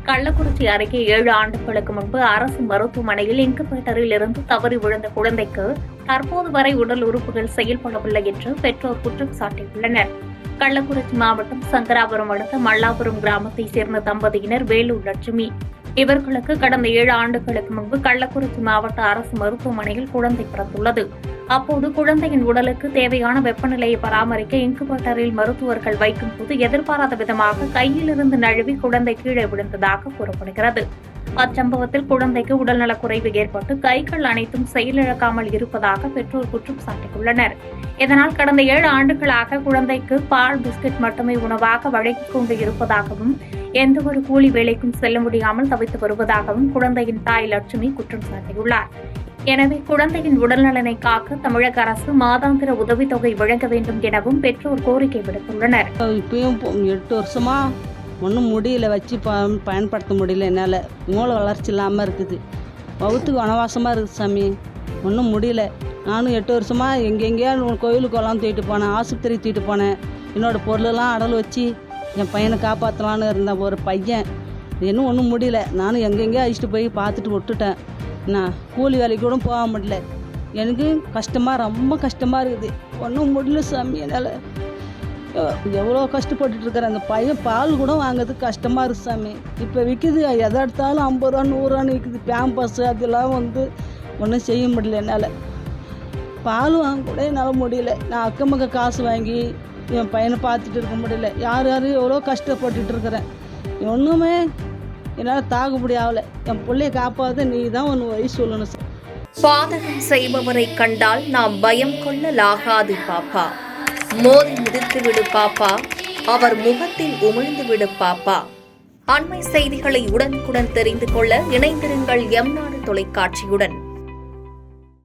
கள்ளக்குறிச்சி அருகே 7 ஆண்டுகளுக்கு முன்பு அரசு மருத்துவமனையில் இன்குபேட்டரில் இருந்து தவறி விழுந்த குழந்தைக்கு தற்போது வரை உடல் உறுப்புகள் செயல்படவில்லை என்று பெற்றோர் குற்றம் சாட்டியுள்ளனர். கள்ளக்குறிச்சி மாவட்டம் சங்கராபுரம் அடுத்த மல்லாபுரம் கிராமத்தைச் சேர்ந்த தம்பதியினர் வேலூர் லட்சுமி. இவர்களுக்கு கடந்த 7 ஆண்டுகளுக்கு முன்பு கள்ளக்குறிச்சி மாவட்ட அரசு மருத்துவமனையில் குழந்தை பிறந்துள்ளது. அப்போது குழந்தையின் உடலுக்கு தேவையான வெப்பநிலையை பராமரிக்க இன்குபேட்டரில் மருத்துவர்கள் வைக்கும்போது எதிர்பாராத விதமாக கையிலிருந்து நழுவி குழந்தை கீழே விழுந்ததாக கூறப்படுகிறது. அச்சம்பவத்தில் குழந்தைக்கு உடல்நலக்குறைவு ஏற்பட்டு கைகள் அனைத்தும் செயலிழக்காமல் இருப்பதாக பெற்றோர் குற்றம் சாட்டியுள்ளனர். இதனால் கடந்த 7 ஆண்டுகளாக குழந்தைக்கு பால், பிஸ்கட் மட்டுமே உணவாக வழங்கிக் கொண்டு இருப்பதாகவும் எந்தவொரு கூலி வேலைக்கும் செல்ல முடியாமல் தவித்து வருவதாகவும் குழந்தையின் தாய் லட்சுமி குற்றம் சாட்டியுள்ளார். எனவே குழந்தையின் உடல்நலனை காக்க தமிழக அரசு மாதாந்திர உதவித்தொகை வழங்க வேண்டும் எனவும் பெற்றோர் கோரிக்கை விடுத்துள்ளனர். இப்பயும் 8 வருஷமா ஒன்றும் முடியல, வச்சு பயன்படுத்த முடியல. என்னால் மூளை வளர்ச்சி இல்லாமல் இருக்குது. வகுத்துக்கு வனவாசமாக இருக்குது சாமி, ஒன்றும் முடியல. நானும் 8 வருஷமாக எங்கெங்கேயா கோயிலுக்கு எல்லாம் தூக்கிட்டு போனேன், ஆஸ்பத்திரி தூக்கிட்டு போனேன். என்னோடய பொருளெல்லாம் அடல் வச்சு என் பையனை காப்பாற்றலான்னு இருந்த ஒரு பையன் இன்னும் ஒன்றும் முடியல. நானும் எங்கெங்கேயோ அழிச்சிட்டு போய் பார்த்துட்டு விட்டுட்டேன். நான் கூலி வேலைக்கு கூட போக முடியல. எனக்கு ரொம்ப கஷ்டமாக இருக்குது. ஒன்றும் முடியல சாமி, என்னால் எவ்வளோ கஷ்டப்பட்டுருக்கிறேன். அந்த பையன் பால் கூட வாங்கிறதுக்கு கஷ்டமாக இருக்குது சாமி. இப்போ விற்கிது, எதை எடுத்தாலும் 50 ரூபா 100 ரூபான்னு விற்கிது. பேம்பஸ் அதெல்லாம் ஒன்றும் செய்ய முடியல. என்னால் பால் வாங்க கூட என்னால் முடியல. நான் அக்கம் பக்கம் காசு வாங்கி என் பையனை பார்த்துட்டு இருக்க முடியல. யாரும் எவ்வளோ கஷ்டப்பட்டுட்டு இருக்கிறேன். ஒன்றுமே என்னால் தாக்க முடியாவல. என் பிள்ளைய காப்பாற்ற நீ தான் ஒன்று வழி சொல்லணும் சார். பாதகம் செய்பவரை கண்டால் நாம் பயம் கொள்ளலாகாது பாப்பா. மோதி மிதித்து விடு பாப்பா, அவர் முகத்தில் உமிழ்ந்து விடு பாப்பா. அண்மை செய்திகளை உடனுக்குடன் தெரிந்து கொள்ள இணைந்திருங்கள் எம் நாடு தொலைக்காட்சியுடன்.